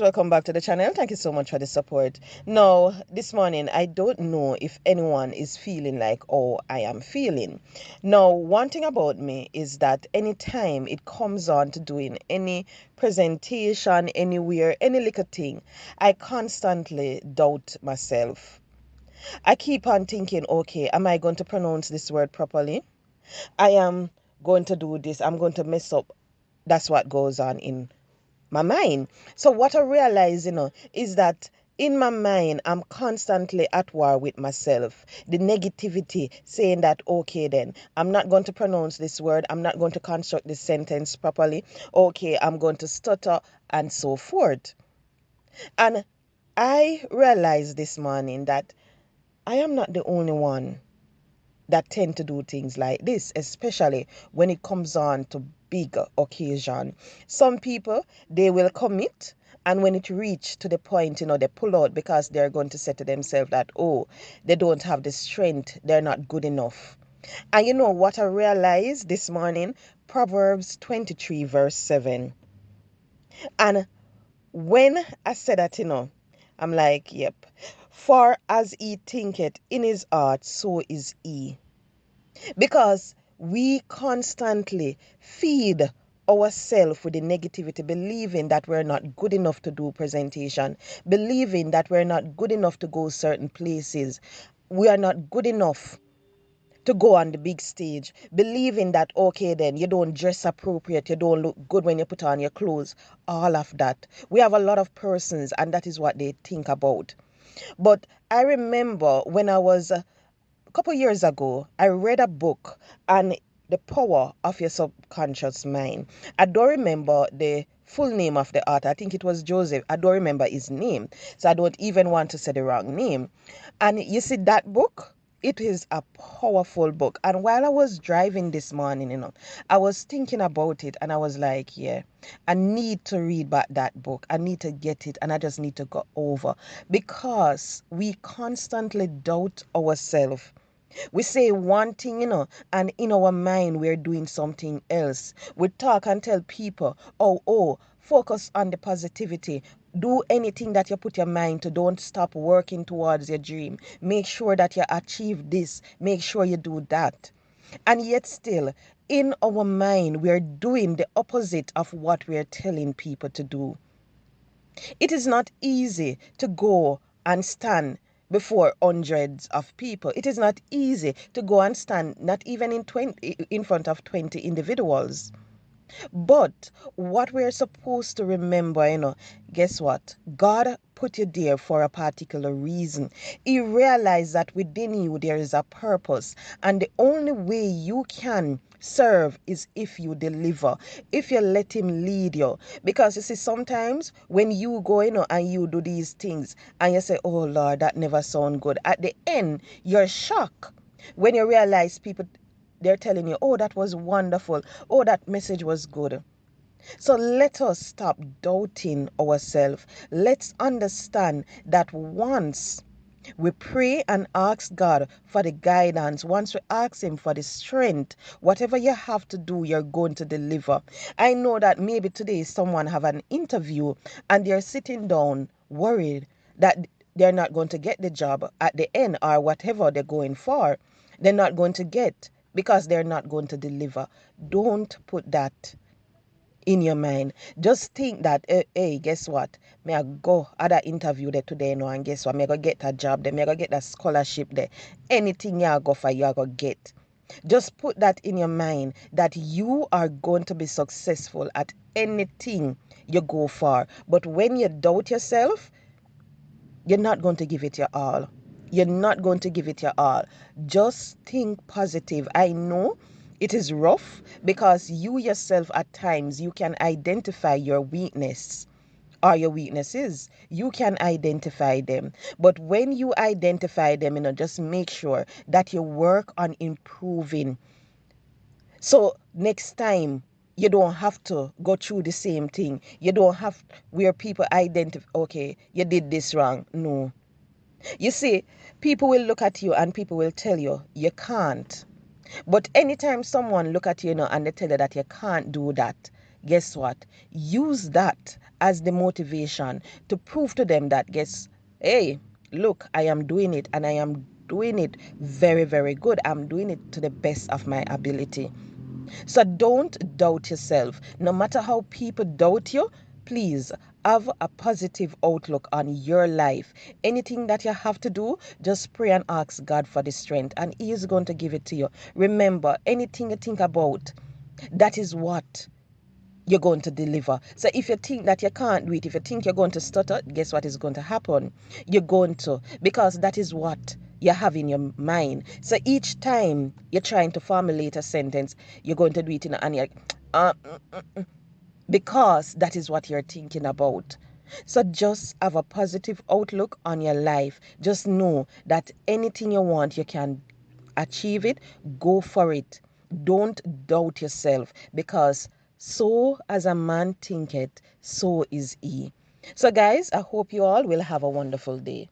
welcome back to the channel. Thank you so much for the support. Now, this morning, I don't know if anyone is feeling like, oh, I am feeling. Now, one thing about me is that anytime it comes on to doing any presentation anywhere, any little thing, I constantly doubt myself. I keep on thinking, okay, am I going to pronounce this word properly? I am going to do this. I'm going to mess up. That's what goes on in my mind. So what I realize, is that in my mind, I'm constantly at war with myself. The negativity saying that, okay, then I'm not going to pronounce this word. I'm not going to construct this sentence properly. Okay, I'm going to stutter and so forth. And I realized this morning that I am not the only one that tend to do things like this, especially when it comes on to big occasion. Some people, they will commit, and when it reach to the point, they pull out because they're going to say to themselves that, oh, they don't have the strength, they're not good enough. And you know what I realized this morning? Proverbs 23 verse 7. And when I said that, I'm like, yep. For as he thinketh in his heart, so is he. Because we constantly feed ourselves with the negativity, believing that we're not good enough to do presentation, believing that we're not good enough to go certain places, we are not good enough to go on the big stage, believing that, okay, then you don't dress appropriate, you don't look good when you put on your clothes, all of that. We have a lot of persons, and that is what they think about. But I remember when I was couple years ago, I read a book on the power of your subconscious mind. I don't remember the full name of the author. I think it was Joseph. I don't remember his name. So I don't even want to say the wrong name. And you see, that book, it is a powerful book. And while I was driving this morning, I was thinking about it and I was like, yeah, I need to read back that book. I need to get it and I just need to go over because we constantly doubt ourselves. We say one thing, and in our mind we're doing something else. We talk and tell people, oh, focus on the positivity. Do anything that you put your mind to. Don't stop working towards your dream. Make sure that you achieve this. Make sure you do that. And yet still, in our mind, we're doing the opposite of what we're telling people to do. It is not easy to go and stand before hundreds of people. It is not easy to go and stand not even in front of 20 individuals. But what we're supposed to remember, guess what? God put you there for a particular reason. He realized that within you there is a purpose, and the only way you can serve is if you deliver, if you let him lead you. Because you see, sometimes when you go, and you do these things and you say, oh Lord, that never sound good. At the end, you're shocked when you realize people, they're telling you, oh, that was wonderful. Oh, that message was good. So let us stop doubting ourselves. Let's understand that once we pray and ask God for the guidance, once we ask him for the strength, whatever you have to do, you're going to deliver. I know that maybe today someone have an interview and they're sitting down worried that they're not going to get the job at the end, or whatever they're going for, they're not going to get because they're not going to deliver. Don't put that in your mind. Just think that, hey, guess what? May I go at that interview there today, and guess what? May I go get a job there, may I go get a scholarship there. Anything you go for, you go get. Just put that in your mind that you are going to be successful at anything you go for. But when you doubt yourself, you're not going to give it your all. You're not going to give it your all. Just think positive. I know it is rough because you yourself at times you can identify your weakness or your weaknesses. You can identify them. But when you identify them, just make sure that you work on improving. So next time you don't have to go through the same thing. You don't have where people identify, okay, you did this wrong. No. You see, people will look at you and people will tell you you can't. But anytime someone look at you, and they tell you that you can't do that, guess what? Use that as the motivation to prove to them that, hey, look, I am doing it, and I am doing it very, very good. I'm doing it to the best of my ability. So don't doubt yourself. No matter how people doubt you, please have a positive outlook on your life. Anything that you have to do, just pray and ask God for the strength, and He is going to give it to you. Remember, anything you think about, that is what you're going to deliver. So if you think that you can't do it, if you think you're going to stutter, guess what is going to happen? You're going to, because that is what you have in your mind. So each time you're trying to formulate a sentence, you're going to do it in and you're uh, because that is what you're thinking about. So just have a positive outlook on your life. Just know that anything you want, you can achieve it. Go for it. Don't doubt yourself, because so as a man thinketh, so is he. So guys, I hope you all will have a wonderful day.